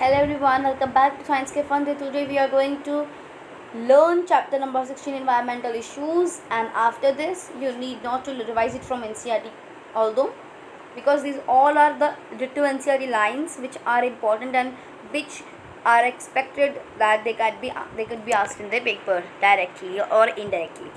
Hello everyone, welcome back to Science K Fun. Today we are going to learn chapter number 16, environmental issues, and after this you need not to revise it from NCERT, although because these all are the to NCERT lines which are important and which are expected that they could be asked in the paper directly or indirectly.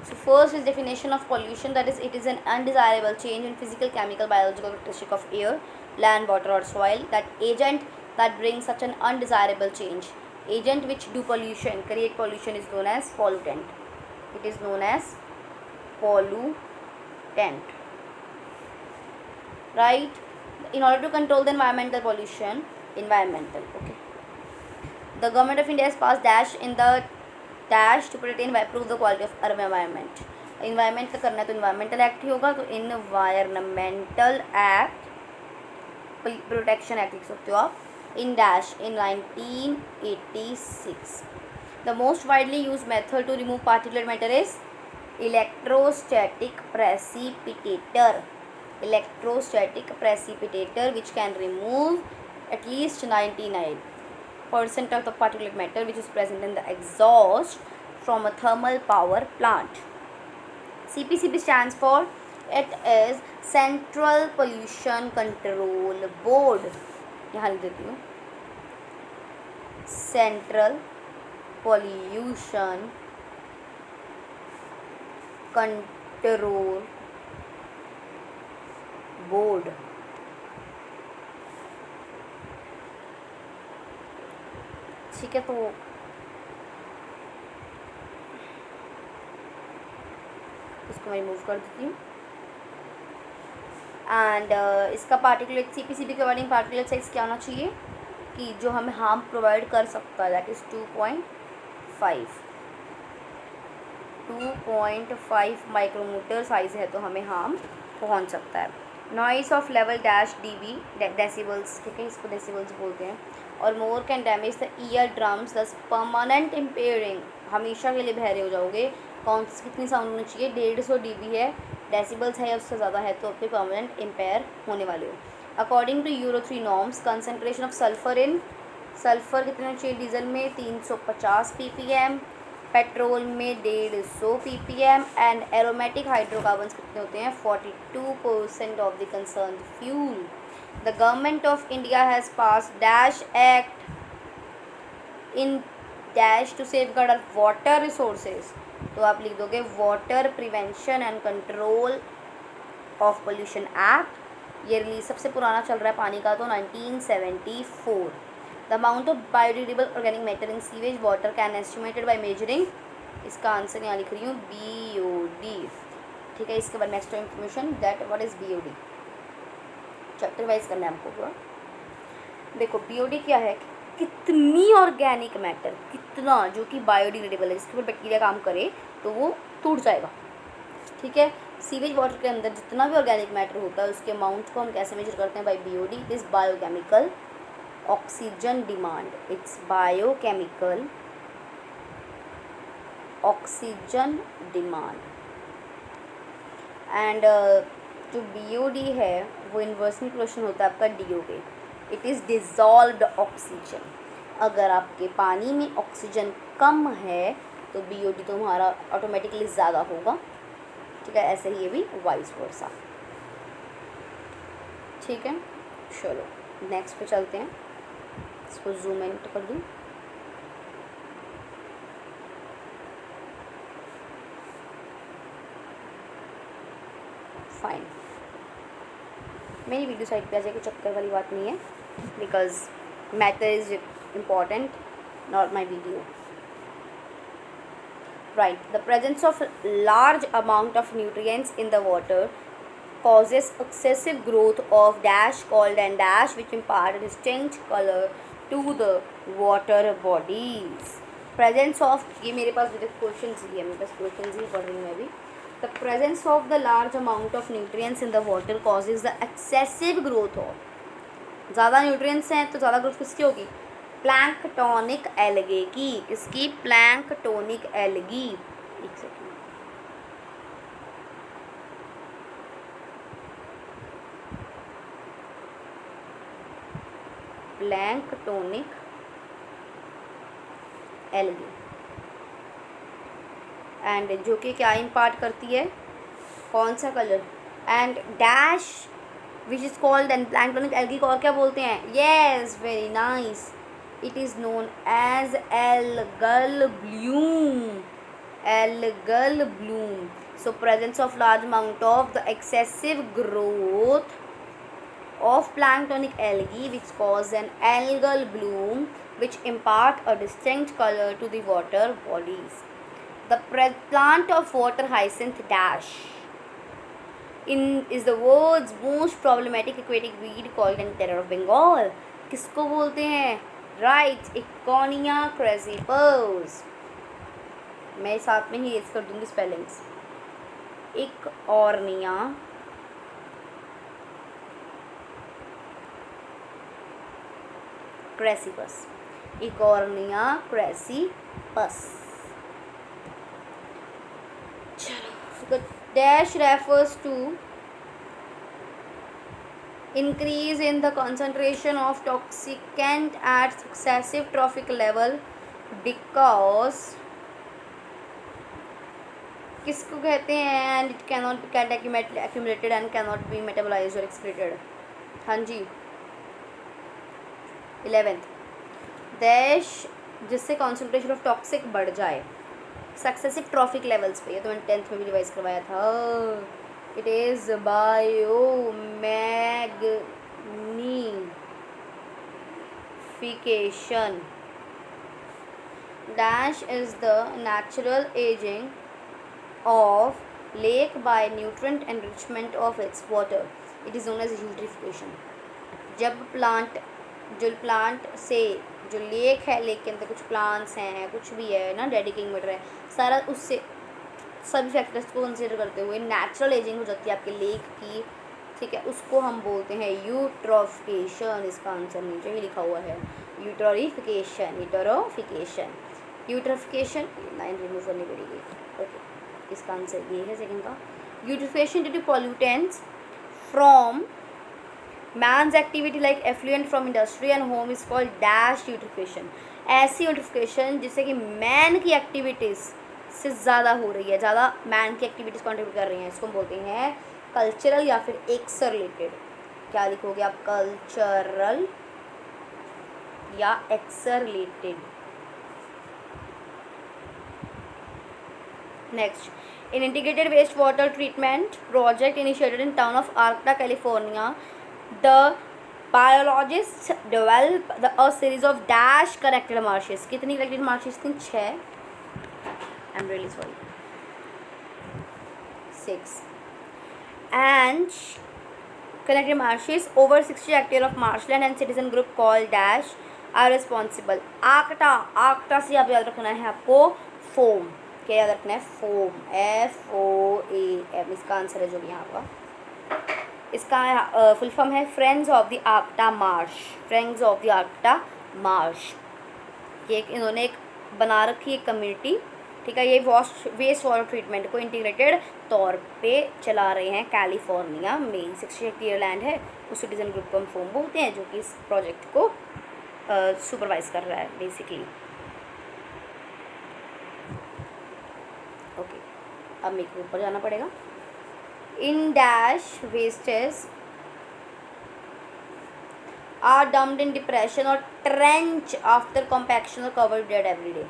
So first is definition of pollution, that is it is an undesirable change in physical, chemical, biological characteristic of air, land, water or soil, that agent that brings such an undesirable change. Agent which do pollution, create pollution is known as pollutant. It is known as pollutant. Right? In order to control the environmental pollution, okay. The government of India has passed dash in the dash to protect and improve the quality of urban environment. Environment का करना है तो environmental act ही होगा, तो environmental act protection act लिख सकते हो आप in dash in 1986. The most widely use method to remove particular matter is electrostatic precipitator. Electrostatic precipitator which can remove at least 99% of the particulate matter which is present in the exhaust from a thermal power plant. CPCB stands for, it is Central Pollution Control Board. यहाँ लिख देती हूँ Central Pollution Control board. ठीक है, तो इसको मैं remove कर देती हूँ. एंड इसका पार्टिकुलेट सीपीसीबी के अकॉर्डिंग पार्टिकुलेट साइज क्या होना चाहिए कि जो हमें हार्म प्रोवाइड कर सकता है, दैट इज़ 2.5 माइक्रोमीटर साइज है तो हमें हार्म पहुँच सकता है. Noise of level dash dB decibels, ठीक है, इसको डेसिबल्स बोलते हैं. और more can damage the year drums दस परमानेंट इम्पेयरिंग, हमेशा के लिए बहरे हो जाओगे. कितनी साउंड होनी चाहिए, 150 dB है, डेसिबल्स है या उससे ज़्यादा है तो आपके परमानेंट इम्पेयर होने वाले हो. According to Euro 3 norms, concentration of sulphur कितने चाहिए डीजल में 350 ppm, पेट्रोल में 150 ppm एंड एरोमेटिक हाइड्रोकार्बन्स कितने होते हैं 42% of the concern fuel. The government of India has pass dash act in dash to safeguard our water resources, तो आप लिख दोगे water prevention and control of pollution act. ये release सबसे पुराना चल रहा है पानी का तो 1974. The amount of biodegradable organic matter in sewage water can estimated by measuring, इसका आंसर यहाँ लिख रही हूँ BOD. ठीक है, इसके बाद next information that what is BOD, chapter wise करना है हमको पूरा. देखो BOD क्या है, कितनी ऑर्गेनिक मैटर, कितना जो कि बायोडिग्रेडेबल है, जिसके ऊपर बैक्टीरिया काम करे तो वो टूट जाएगा. ठीक है, सीवेज वाटर के अंदर जितना भी ऑर्गेनिक मैटर होता है उसके अमाउंट को हम कैसे मेजर करते हैं, by BOD. It is biochemical oxygen demand, it's biochemical oxygen demand. And जो BOD है वो इन्वर्सली प्रोपोर्शनल होता है आपका DO के. It is dissolved oxygen. अगर आपके पानी में ऑक्सीजन कम है तो BOD तो हमारा ऑटोमेटिकली ज़्यादा होगा. ठीक है, ऐसे ही ये भी वाइस वर्सा. ठीक है, चलो नेक्स्ट पे चलते हैं. इसको जूम इन कर दूँ. फाइन, मेरी वीडियो साइट पे आ जाए, कोई चक्कर वाली बात नहीं है, because matter is important not my video. Right, the presence of large amount of nutrients in the water causes excessive growth of dash called and dash which impart a distinct color to the water bodies. Presence of, ये मेरे पास question ही है, मेरे पास question ही पढ़ रही हूँ मैं भी. The presence of the large amount of nutrients in the water causes the excessive growth of, ज़्यादा न्यूट्रिएंट्स हैं तो ज़्यादा ग्रोथ किसकी होगी, प्लैंकटोनिक एल्गे की. किसकी, प्लैंकटोनिक एल्गी. एक सेकेंड, प्लैंकटोनिक एल्गी, एंड जो कि क्या इम्पार्ट करती है, कौन सा colour, and dash which is called and planktonic algae को और क्या बोलते हैं, yes very nice, it is known as algal bloom, algal bloom. So presence of large amount of the excessive growth of planktonic algae which cause an algal bloom which impart a distinct color to the water bodies. The plant of water hyacinth dash is the world's most problematic aquatic weed called an terror of Bengal. किसको बोलते हैं, right, इकोनिया क्रेसिपर्स. मैं साथ में ही use कर दूँगी spellings. इकोनिया क्रेसिपस, इकोनिया क्रेसिपस. चलो, the dash refers to increase in the concentration of toxicant at successive trophic level because किसको कहते हैं, and it can not be cat accumulated and can not be metabolised और एक्सक्रीटेड. हाँ जी. 11th, डैश जिससे concentration of toxic बढ़ जाए successive trophic levels पे. ये तो मैंने 10th में भी रिवाइज करवाया था. It is biomagnification. Dash is the natural ageing of lake by nutrient enrichment of its water. It is known as eutrophication. जब प्लांट से जो लेक है, लेक के अंदर कुछ प्लांट्स हैं, कुछ भी है ना, डेडिकिंग मटर है, सारा उससे सभी फैक्टर्स को कंसिडर करते हुए नेचुरल एजिंग हो जाती है आपके लेक की. ठीक है, उसको हम बोलते हैं यूट्रोफिकेशन. इसका आंसर नीचे ही लिखा हुआ है, यूट्रोफिकेशन. यूट्रोफिकेशन लाइन रिमूव करनी पड़ेगी. ओके, इसका आंसर ये है सेकंड का. Eutrophication due to pollutants from man's activity like effluent from industry and home is called dash eutrophication. ऐसी यूट्रिफिकेशन जिससे कि मैन की एक्टिविटीज़ से ज़्यादा हो रही है, ज़्यादा मैन की एक्टिविटीज़ कॉन्ट्रीब्यूट कर रही हैं, इसको बोलते हैं कल्चरल या फिर एक्सर रिलेटेड. क्या लिखोगे आप, कल्चरल या एक्सर related. Next, an integrated wastewater treatment project initiated in town of Arcata, California, the biologists developed a series of dash connected marshes. कितनी connected marshes थी, 6. I'm really sorry, 6. And connected marshes over 60 hectares of marshland and citizen group called dash are responsible. आर्कटा से आप याद रखना है आपको foam. क्या याद रखना है, फोम, FOAM. इसका आंसर है जो भी यहाँ का. इसका फुल फॉर्म है Friends of the Arcata Marsh. Friends of the Arcata Marsh. ये इन्होंने एक बना रखी है कम्युनिटी. ठीक है, ये वेस्ट वाटर ट्रीटमेंट को इंटीग्रेटेड तौर पे चला रहे हैं कैलिफोर्निया में. 60 हेक्टेयर लैंड है, उस सिटीजन ग्रुप को हम फोम बोलते हैं, जो कि इस प्रोजेक्ट को सुपरवाइज कर रहा है बेसिकली. ओके, अब मेरे को ऊपर जाना पड़ेगा. In dash wastage are dumped in depression और ट्रेंच आफ्टर कॉम्पैक्शन और कवर्ड डेड एवरी डे.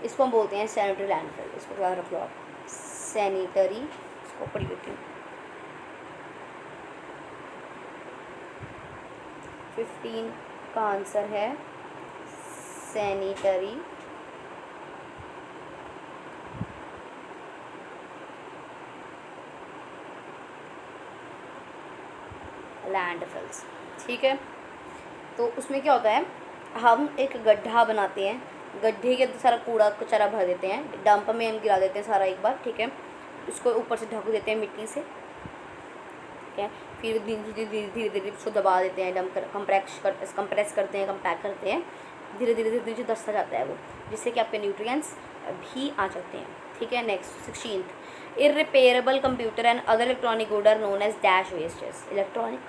इसको हम बोलते हैं सैनिटरी लैंडफिल. इसको याद रख लो आप, सैनिटरी. इसको पढ़ लेती हूँ. 15 का आंसर है सैनिटरी लैंडफिल्स. ठीक है, तो उसमें क्या होता है, हम एक गड्ढा बनाते हैं, गड्ढे के अंदर सारा कूड़ा कचरा भर देते हैं, डंप में हम गिरा देते हैं सारा एक बार. ठीक है, उसको ऊपर से ढक देते हैं मिट्टी से. ठीक है, फिर धीरे धीरे उसको दबा देते हैं, डंप कंप्रेस करते हैं, कंपैक्ट करते हैं. धीरे धीरे दसता जाता है वो, जिससे कि आपके न्यूट्रिएंट्स भी आ जाते हैं. ठीक है. Next 16th, irreparable computer and other electronic good are known as dash wastes. Electronic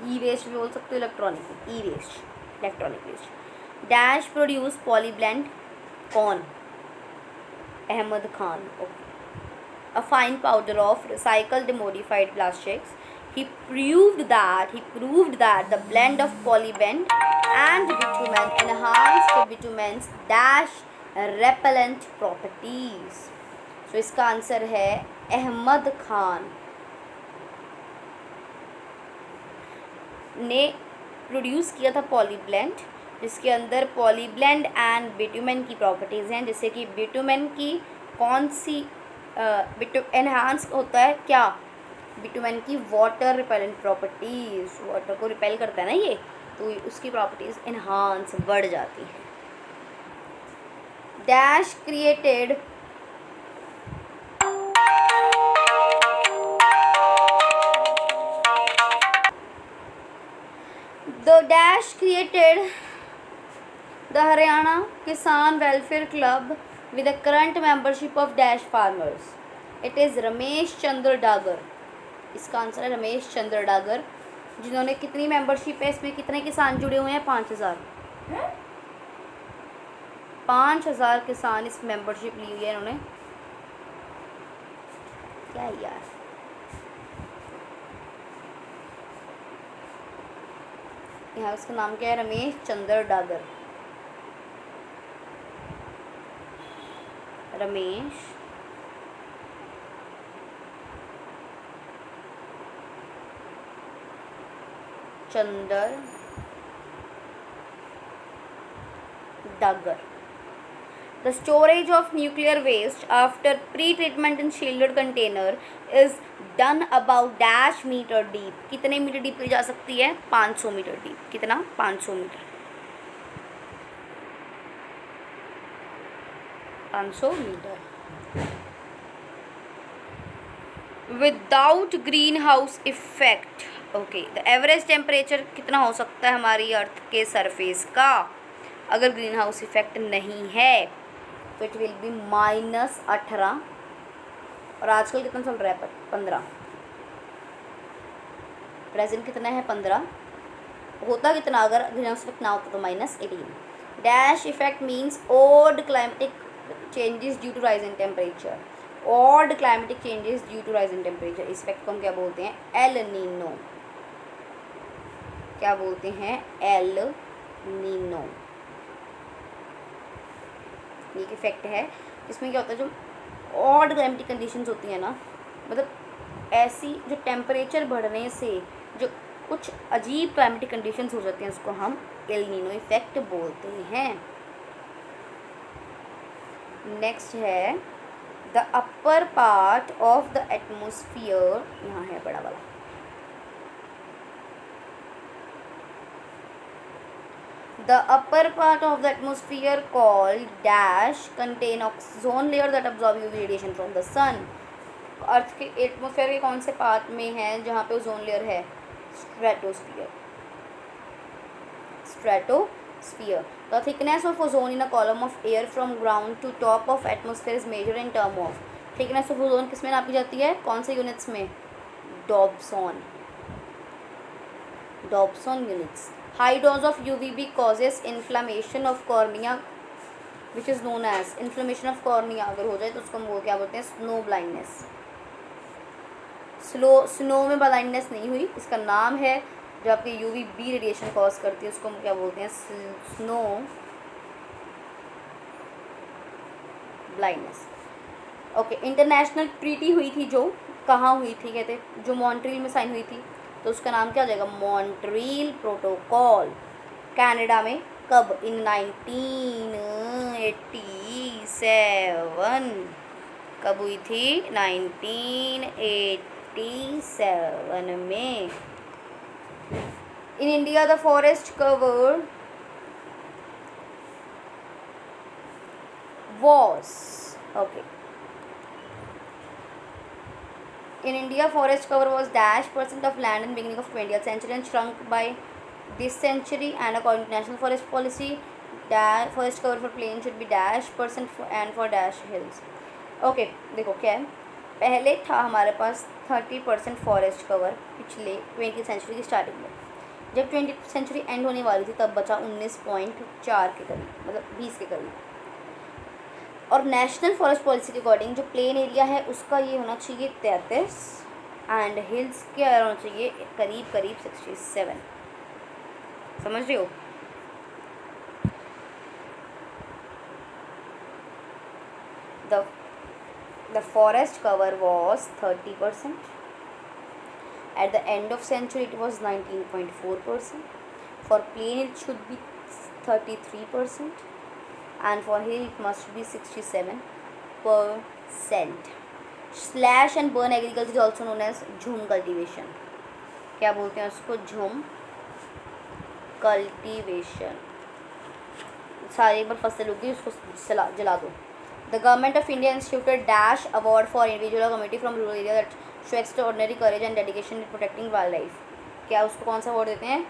E waste भी बोल सकते हो, electronic E waste. Electronic waste. Dash produce polyblend, कौन? Ahmad Khan. Okay. A fine powder of recycled modified plastics. He proved that the blend of polyblend and bitumen enhanced the bitumen's dash repellent properties. So इसका answer है अहमद खान ने produce किया था polyblend, जिसके अंदर polyblend and bitumen की properties हैं, जैसे कि बिटुमेन की कौन सी एनहांस होता है क्या? बिटुमेन की वाटर रिपेलेंट प्रॉपर्टीज़, वाटर को रिपेल करता है ना ये, तो उसकी प्रॉपर्टीज़ एनहांस बढ़ जाती हैं। Dash created The dash created the Haryana Kisan Welfare Club with a current membership of dash farmers. It is Ramesh Chandra Dagar. इसका आंसर है रमेश चंद्र डागर, जिन्होंने कितनी मेंबरशिप है इसमें, कितने किसान जुड़े हुए हैं? 5000। 5000 किसान इस मेंबरशिप ली हुई है इन्होंने। क्या यार, यहाँ उसका नाम क्या है? Ramesh Chandra Dagar. Ramesh Chandra Dagar. The storage of nuclear waste after pre-treatment in shielded container is done about dash metre deep. कितने मीटर डीप की जा सकती है? 500 मीटर डीप। कितना? 500 metre. 500 metre. Without greenhouse effect, okay, the average temperature कितना हो सकता है हमारी अर्थ के सरफेस का अगर ग्रीन हाउस इफेक्ट नहीं है? तो इट विल बी -18। और आजकल कितना चल रहा है? 15। प्रेजेंट कितना है? 15। होता कितना अगर ग्रीन हाउस इफेक्ट ना होता? तो -18। Dash effect means odd climatic changes due to rise in temperature. Odd climatic changes due to rise in temperature, इस इफेक्ट को हम क्या बोलते हैं? El Nino. क्या बोलते हैं? El Nino. ये एक इफेक्ट है इसमें क्या होता है, जो ऑड क्लाइमेटिक कंडीशंस होती हैं ना, मतलब ऐसी जो टेम्परेचर बढ़ने से जो कुछ अजीब क्लाइमेटिक कंडीशंस हो जाती हैं, उसको हम एल नीनो इफेक्ट बोलते हैं। नेक्स्ट है the upper part of the atmosphere, यहाँ है बड़ा वाला। The upper part of the atmosphere called dash contain ozone layer that absorb UV radiation from the sun. अर्थ के एटमोसफेयर के कौन से पार्ट में है जहाँ पे ओजोन लेयर है? Stratosphere. Stratosphere. The thickness of ozone in a column of air from ground to top of atmosphere is measured in term of, thickness of ozone किस में नापी जाती है? कौन से यूनिट्स में? Dobson. Dobson units. High dose of UVB causes inflammation of cornea, which is known as inflammation of cornea। अगर हो जाए तो उसको हम क्या बोलते हैं? Snow blindness. स्नो में ब्लाइंडनेस नहीं हुई, इसका नाम है जो आपके UVB रेडिएशन कॉज करती है, उसको हम क्या बोलते हैं? Snow blindness. Okay, international treaty हुई थी जो कहाँ हुई थी? कहते जो मॉन्ट्रियल में साइन हुई थी, तो उसका नाम क्या हो जाएगा? Montreal protocol. कनाडा में कब? इन 1987। कब हुई थी? 1987 में। In India the forest cover was, okay, in India forest cover was -% of land in beginning of 20th century and shrunk by this century, and according to national forest policy forest cover for plain should be -% and for dash hills। Okay, देखो क्या है, पहले था हमारे पास 30% forest cover पिछले 20th century की starting में, जब 20th सेंचुरी एंड होने वाली थी तब बचा 19.4 के करीब, मतलब 20 के करीब। और नेशनल फॉरेस्ट पॉलिसी के अकॉर्डिंग जो प्लेन एरिया है उसका ये होना चाहिए 33 एंड हिल्स के होना चाहिए करीब करीब 67। समझ रहे हो? The forest cover was 30%. At the end of century it was 19.4%. For plain it should be 33%, and for hill it must be 67%. Slash and burn agriculture is also known as झूम cultivation. क्या बोलते हैं उसको? झूम cultivation. सारी एक बार फसल होगी उसको जला दो। The Government of India instituted Dash Award for individual or community from rural area that show extraordinary courage and dedication in protecting wildlife. क्या उसको कौन सा अवार्ड देते हैं?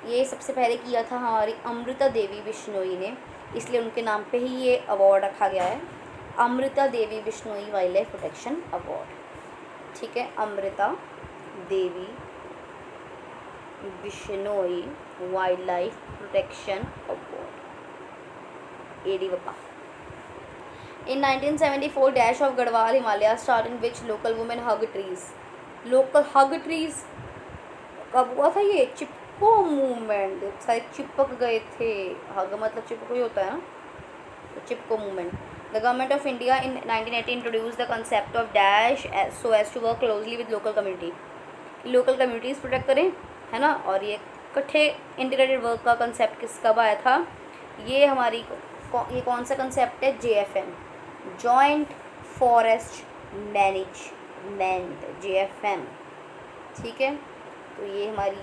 ये सबसे पहले किया था हमारी अमृता देवी बिश्नोई ने, इसलिए उनके नाम पे ही ये अवार्ड रखा गया है, Amrita Devi Bishnoi wildlife protection award. ठीक है, Amrita Devi Bishnoi wildlife protection award, ADWPA। In 1974, Dash of Garhwal, Himalaya, start in which local women hug trees. Local hug trees कब हुआ था ये? चिपको मूवमेंट, सारे चिपक गए थे। हग मतलब चिपको ही होता है ना, तो चिपको movement. The Government of India in 1980 introduced the concept of Dash so as to work closely with local community. Local communities protect करें, है ना। और ये इकट्ठे इंटीग्रेटेड वर्क का कंसेप्ट कब आया था? ये हमारी ये कौन सा कंसेप्ट है? JFM, joint forest management, JFM। ठीक है, तो ये हमारी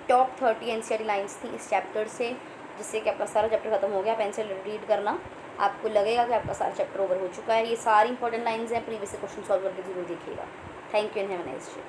टॉप 30 NCERT लाइन्स थी इस चैप्टर से, जिससे कि आपका सारा चैप्टर खत्म हो गया। पेंसिल रीड करना, आपको लगेगा कि आपका सारा चैप्टर ओवर हो चुका है। ये सारी इंपॉर्टेंट लाइन्स हैं, प्रीवियस से क्वेश्चन सॉल्व करके जरूर देखिएगा। Thank you and have a nice day.